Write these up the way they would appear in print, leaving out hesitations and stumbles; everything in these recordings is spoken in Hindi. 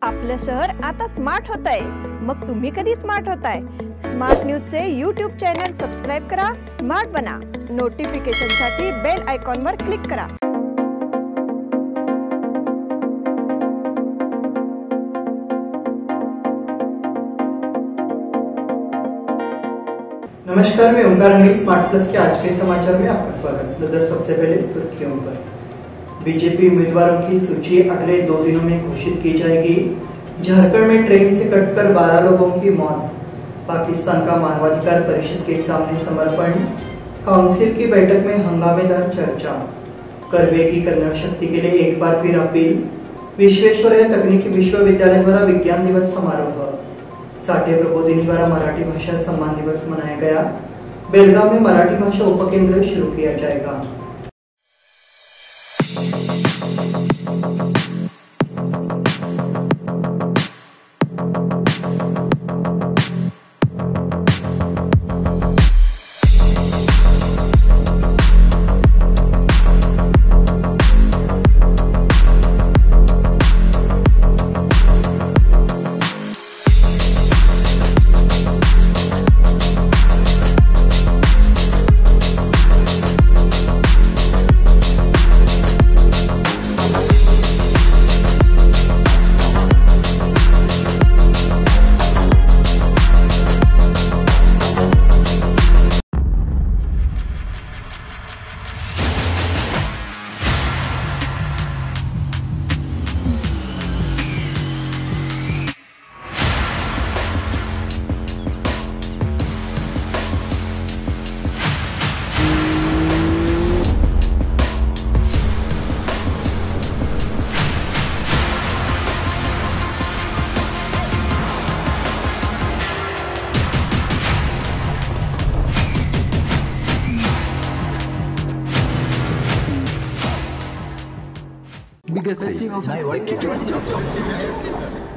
आपलं शहर आता स्मार्ट होत आहे। मग तुम्ही कधी स्मार्ट होताय? स्मार्ट न्यूजचे यूट्यूब चॅनल सबस्क्राइब करा, स्मार्ट बना। नोटिफिकेशनसाठी बेल आयकॉनवर क्लिक करा। नमस्कार, मैं ओंकार अंगड़ी स्मार्ट प्लस के आज के समाचार में आपका स्वागत। नजर सबसे पहले सुर्खियों पर। बीजेपी उम्मीदवारों की सूची अगले 2 दिनों में घोषित की जाएगी। झारखंड में ट्रेन से कटकर 12 लोगों की मौत। पाकिस्तान का मानवाधिकार परिषद के सामने समर्पण। काउंसिल की बैठक में हंगामेदार चर्चा। करवे की कन्या शक्ति के लिए एक बार फिर अपील। विश्वेश्वरैया तकनीकी विश्वविद्यालय द्वारा विज्ञान दिवस समारोह। साठे प्रबोधिनी द्वारा मराठी भाषा सम्मान दिवस मनाया गया। बेलगाव में मराठी भाषा उपकेंद्र शुरू किया जाएगा।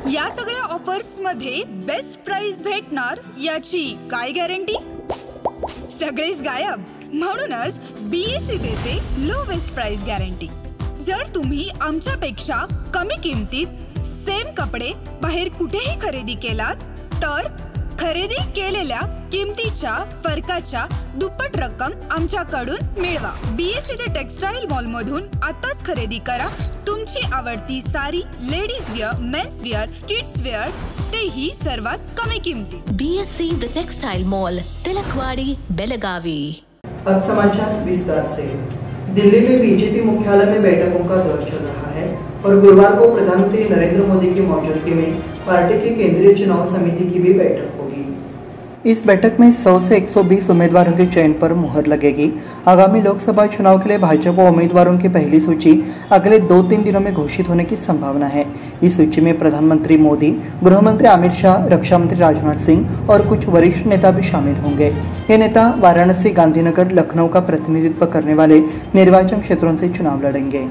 या सगळ्या ऑफर्स मध्ये बेस्ट प्राइस भेटणार याची काय गॅरंटी? सगळेच गायब। म्हणूनच बीएससी देते लोवेस्ट प्राइस गॅरंटी। जर तुम्ही आमच्यापेक्षा कमी किमतीत सेम कपडे बाहेर कुठेही खरेदी केलात तर खरेदी केलेल्या किमतीच्या फरकाच्या दुप्पट रक्कम आमच्याकडून मिळवा। बीएससी द टेक्सटाईल मॉल मधून आताच खरेदी करा तुमची आवडती sari, ladies wear, mens wear, kids wear, तेही सर्वात कमी किमतीत। BSC the textile mall, Tilakwadi, Belagavi. अब समाचार विस्तार से। दिल्ली में बीजेपी मुख्यालय में बैठकों का दौर चल रहा है और गुरुवार को प्रधानमंत्री नरेंद्र मोदी की मौजूदगी में पार्टी की केंद्रीय चुनाव समिति की भी बैठक होगी। इस बैठक में 100 से 120 उम्मीदवारों के चयन पर मुहर लगेगी। आगामी लोकसभा चुनाव के लिए भाजपा उम्मीदवारों की पहली सूची अगले 2-3 दिनों में घोषित होने की संभावना है। इस सूची में प्रधानमंत्री मोदी, गृह मंत्री अमित शाह, रक्षा मंत्री राजनाथ सिंह और कुछ वरिष्ठ नेता भी शामिल होंगे। ये नेता वाराणसी, गांधीनगर, लखनऊ का प्रतिनिधित्व करने वाले निर्वाचन क्षेत्रों से चुनाव लड़ेंगे।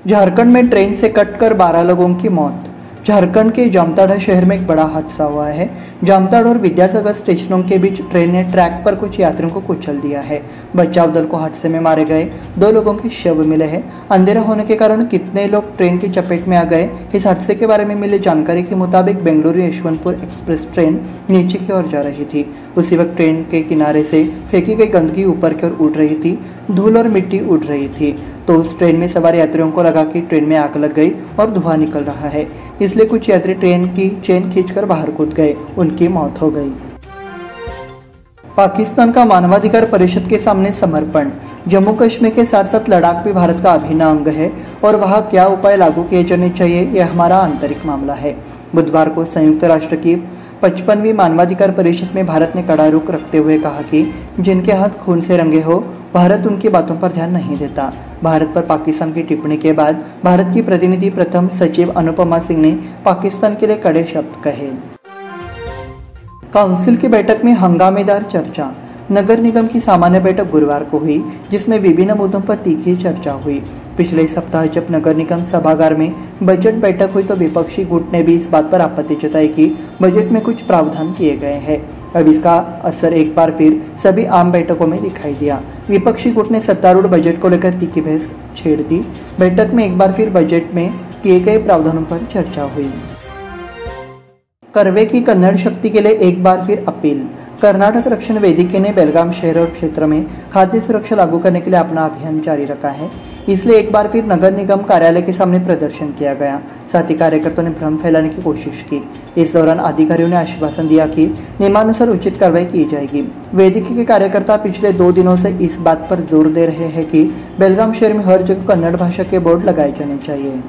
झारखंड में ट्रेन से कटकर 12 लोगों की मौत। झारखंड के जामताड़ा शहर में एक बड़ा हादसा हुआ है। जामताड़ा और विद्यासागर स्टेशनों के बीच ट्रेन ने ट्रैक पर कुछ यात्रियों को कुचल दिया है। बचाव दल को हादसे में मारे गए 2 लोगों के शव मिले हैं। अंधेरा होने के कारण कितने लोग ट्रेन की चपेट में आ गए, इस हादसे के बारे में मिली जानकारी के मुताबिक बेंगलुरु यशवंतपुर एक्सप्रेस ट्रेन नीचे की ओर जा रही थी। उसी वक्त ट्रेन के किनारे से फेंकी गई गंदगी ऊपर की ओर उड़ रही थी। धूल और मिट्टी उड़ रही थी तो उस ट्रेन में सवार यात्रियों को लगा कि ट्रेन में आग लग गई और धुआं निकल रहा है, इसलिए कुछ यात्री ट्रेन की चेन खींचकर बाहर कूद गए। उनकी मौत हो गई। पाकिस्तान का मानवाधिकार परिषद के सामने समर्पण। जम्मू कश्मीर के साथ साथ लद्दाख भी भारत का अभिन्न अंग है और वहाँ क्या उपाय लागू किए जाने चाहिए, यह हमारा आंतरिक मामला है। बुधवार को संयुक्त राष्ट्र की 55वीं मानवाधिकार परिषद में भारत ने कड़ा रुख रखते हुए कहा कि जिनके हाथ खून से रंगे हो, भारत उनकी बातों पर ध्यान नहीं देता। भारत पर पाकिस्तान की टिप्पणी के बाद भारत की प्रतिनिधि प्रथम सचिव अनुपमा सिंह ने पाकिस्तान के लिए कड़े शब्द कहे। काउंसिल की बैठक में हंगामेदार चर्चा। नगर निगम की सामान्य बैठक गुरुवार को हुई, जिसमें विभिन्न मुद्दों पर तीखी चर्चा हुई। पिछले सप्ताह जब नगर निगम सभागार में बजट बैठक हुई तो विपक्षी गुट ने भी इस बात पर आपत्ति जताई कि बजट में कुछ प्रावधान किए गए हैं। अब इसका असर एक बार फिर सभी आम बैठकों में दिखाई दिया। विपक्षी गुट ने सत्तारूढ़ बजट को लेकर तीखी बहस छेड़ दी। बैठक में एक बार फिर बजट में किए गए प्रावधानों पर चर्चा हुई। कर्वे की कन्नड़ शक्ति के लिए एक बार फिर अपील। कर्नाटक रक्षण वेदिके ने बेलगाम शहर और क्षेत्र में खाद्य सुरक्षा लागू करने के लिए अपना अभियान जारी रखा है, इसलिए एक बार फिर नगर निगम कार्यालय के सामने प्रदर्शन किया गया। साथ ही कार्यकर्ताओं ने भ्रम फैलाने की कोशिश की। इस दौरान अधिकारियों ने आश्वासन दिया कि नियमानुसार उचित कार्रवाई की जाएगी। वेदिके के कार्यकर्ता पिछले 2 दिनों से इस बात पर जोर दे रहे हैं कि बेलगाम शहर में हर जगह कन्नड़ भाषा के बोर्ड लगाए जाने चाहिए।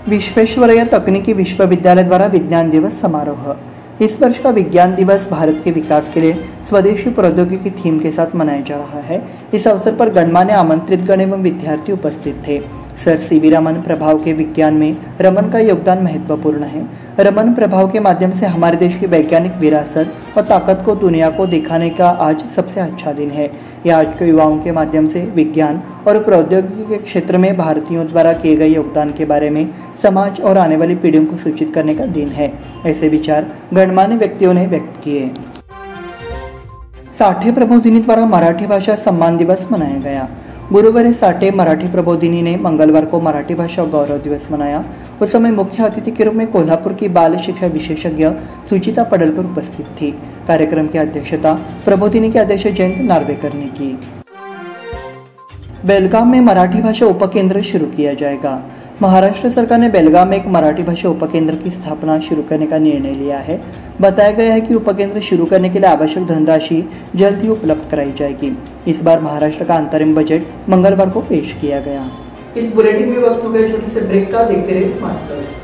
विश्वेश्वरैया तकनीकी विश्वविद्यालय द्वारा विज्ञान दिवस समारोह। इस वर्ष का विज्ञान दिवस भारत के विकास के लिए स्वदेशी प्रौद्योगिकी थीम के साथ मनाया जा रहा है। इस अवसर पर गणमान्य आमंत्रित गण एवं विद्यार्थी उपस्थित थे। सर सीवी रमन प्रभाव के विज्ञान में रमन का योगदान महत्वपूर्ण है। रमन प्रभाव के माध्यम से हमारे देश की वैज्ञानिक विरासत और ताकत को दुनिया को दिखाने का आज सबसे अच्छा दिन है। यह आज के युवाओं के माध्यम से विज्ञान और प्रौद्योगिकी के क्षेत्र में भारतीयों द्वारा किए गए योगदान के बारे में समाज और आने वाली पीढ़ियों को सूचित करने का दिन है। ऐसे विचार गणमान्य व्यक्तियों ने व्यक्त किए। साठे प्रबोधिनी द्वारा मराठी भाषा सम्मान दिवस मनाया गया। गुरुवार साठे मराठी प्रबोधिनी ने मंगलवार को मराठी भाषा गौरव दिवस मनाया। उस समय मुख्य अतिथि के रूप में कोल्हापुर की बाल शिक्षा विशेषज्ञ सुचिता पडलकर उपस्थित थी। कार्यक्रम की अध्यक्षता प्रबोधिनी के अध्यक्ष जयंत नार्वेकर ने की। बेलगाम में मराठी भाषा उपकेंद्र शुरू किया जाएगा। महाराष्ट्र सरकार ने बेलगाम में एक मराठी भाषा उपकेंद्र की स्थापना शुरू करने का निर्णय लिया है। बताया गया है कि उपकेंद्र शुरू करने के लिए आवश्यक धनराशि जल्द ही उपलब्ध कराई जाएगी। इस बार महाराष्ट्र का अंतरिम बजट मंगलवार को पेश किया गया। इस बुलेटिन में वक्त हो गया छोटे से ब्रेक का। देखते रहिए स्मार्ट प्लस।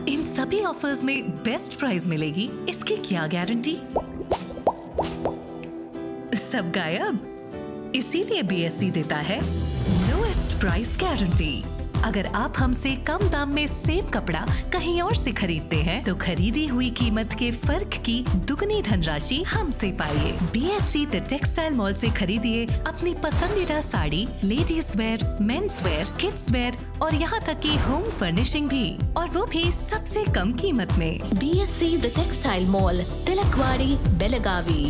इन सभी ऑफर्स में बेस्ट प्राइस मिलेगी, इसकी क्या गारंटी? सब गायब। इसीलिए बीएससी देता है लोएस्ट प्राइस गारंटी। अगर आप हमसे कम दाम में सेम कपड़ा कहीं और से खरीदते हैं तो खरीदी हुई कीमत के फर्क की दुगनी धनराशि हमसे पाइए। बीएससी द टेक्सटाइल मॉल से खरीदिए अपनी पसंदीदा sari, ladies wear, men's wear, kids where और यहाँ तक की होम फर्निशिंग भी, और वो भी सबसे कम कीमत में। BSC the textile mall, Tilakwadi, Belagavi.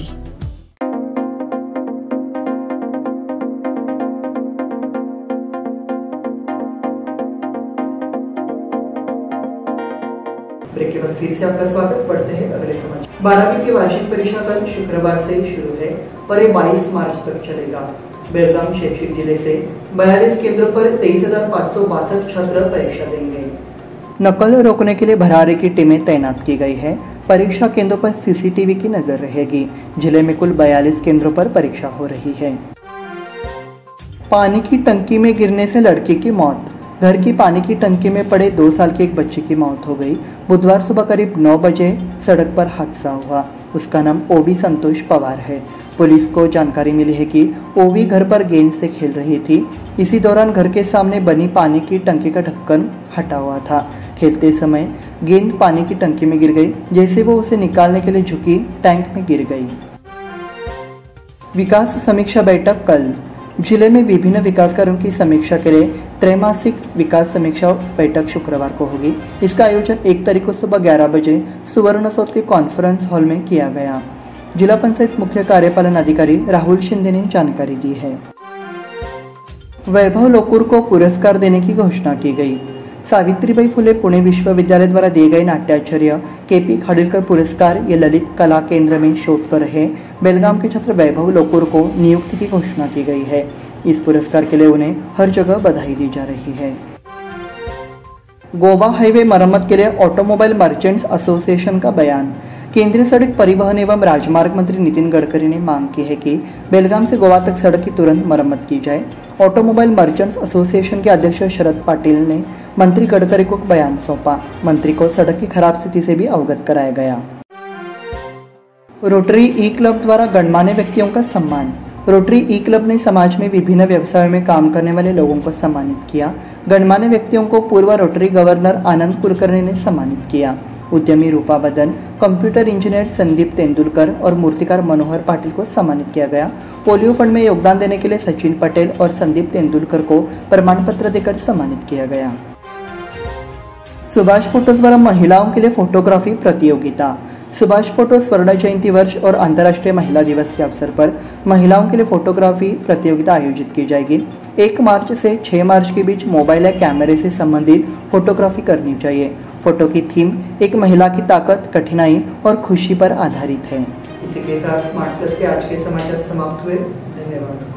Break के बाद फिर से आपका स्वागत। बढ़ते हैं अगले समाचार। 12वीं की वार्षिक परीक्षा कल शुक्रवार से शुरू है और ये 22 मार्च तक चलेगा। बेलगाम शैक्षिक जिले से 42 केंद्रों पर 23,562 छात्र परीक्षा देंगे। नकल रोकने के लिए भरारे की टीमें तैनात की गई है। परीक्षा केंद्रों पर सीसीटीवी की नजर रहेगी। जिले में कुल 42 केंद्रों पर परीक्षा हो रही है। पानी की टंकी में गिरने से लड़की की मौत। घर की पानी की टंकी में पड़े 2 साल के एक बच्चे की मौत हो गई। बुधवार सुबह करीब 9 बजे सड़क पर हादसा हुआ। उसका नाम ओवी संतोष पवार है। पुलिस को जानकारी मिली है कि ओवी घर पर गेंद से खेल रही थी। इसी दौरान घर के सामने बनी पानी की टंकी का ढक्कन हटा हुआ था। खेलते समय गेंद पानी की टंकी में गिर गई। जैसे वो उसे निकालने के लिए झुकी, टैंक में गिर गई। विकास समीक्षा बैठक कल। जिले में विभिन्न विकास कार्यों की समीक्षा के लिए त्रैमासिक विकास समीक्षा बैठक शुक्रवार को होगी। इसका आयोजन 1 तारीख को सुबह 11 बजे सुवर्ण सौध के कॉन्फ्रेंस हॉल में किया गया। जिला पंचायत मुख्य कार्यपालन अधिकारी राहुल शिंदे ने जानकारी दी है। वैभव लोकुर को पुरस्कार देने की घोषणा की गई। सावित्रीबाई फुले पुणे विश्वविद्यालय द्वारा दिए गए नाट्याचार्य केपी खाडिलकर पुरस्कार ये ललित कला केंद्र में शोध कर रहे बेलगाम के छात्र वैभव लोकुर को नियुक्ति की घोषणा की गई है। इस पुरस्कार के लिए उन्हें हर जगह बधाई दी जा रही है। गोवा हाईवे मरम्मत के लिए ऑटोमोबाइल मर्चेंट्स एसोसिएशन का बयान। केंद्रीय सड़क परिवहन एवं राजमार्ग मंत्री नितिन गडकरी ने मांग की है कि बेलगाम से गोवा तक सड़क की तुरंत मरम्मत की जाए। ऑटोमोबाइल मर्चेंट्स एसोसिएशन के अध्यक्ष शरद पाटिल ने मंत्री गडकरी को बयान सौंपा। मंत्री को सड़क की खराब स्थिति से भी अवगत कराया गया। रोटरी ई क्लब द्वारा गणमान्य व्यक्तियों का सम्मान। रोटरी ई क्लब ने समाज में विभिन्न व्यवसायों में काम करने वाले लोगों को सम्मानित किया। गणमान्य व्यक्तियों को पूर्व रोटरी गवर्नर आनंद कुलकर्णी ने सम्मानित किया। उद्यमी रूपा बदन, कंप्यूटर इंजीनियर संदीप तेंदुलकर और मूर्तिकार मनोहर पाटिल को सम्मानित किया गया। पोलियो फंड में योगदान देने के लिए सचिन पटेल और संदीप तेंदुलकर को प्रमाण पत्र देकर सम्मानित किया गया। सुभाष फोटोज द्वारा महिलाओं के लिए फोटोग्राफी प्रतियोगिता। सुभाष फोटो स्वर्ण जयंती वर्ष और अंतर्राष्ट्रीय महिला दिवस के अवसर पर महिलाओं के लिए फोटोग्राफी प्रतियोगिता आयोजित की जाएगी। 1 मार्च से 6 मार्च के बीच मोबाइल या कैमरे से संबंधित फोटोग्राफी करनी चाहिए। फोटो की थीम एक महिला की ताकत, कठिनाई और खुशी पर आधारित है। इसी के साथ स्मार्ट प्लस के आज के समाचार समाप्त हुए। धन्यवाद।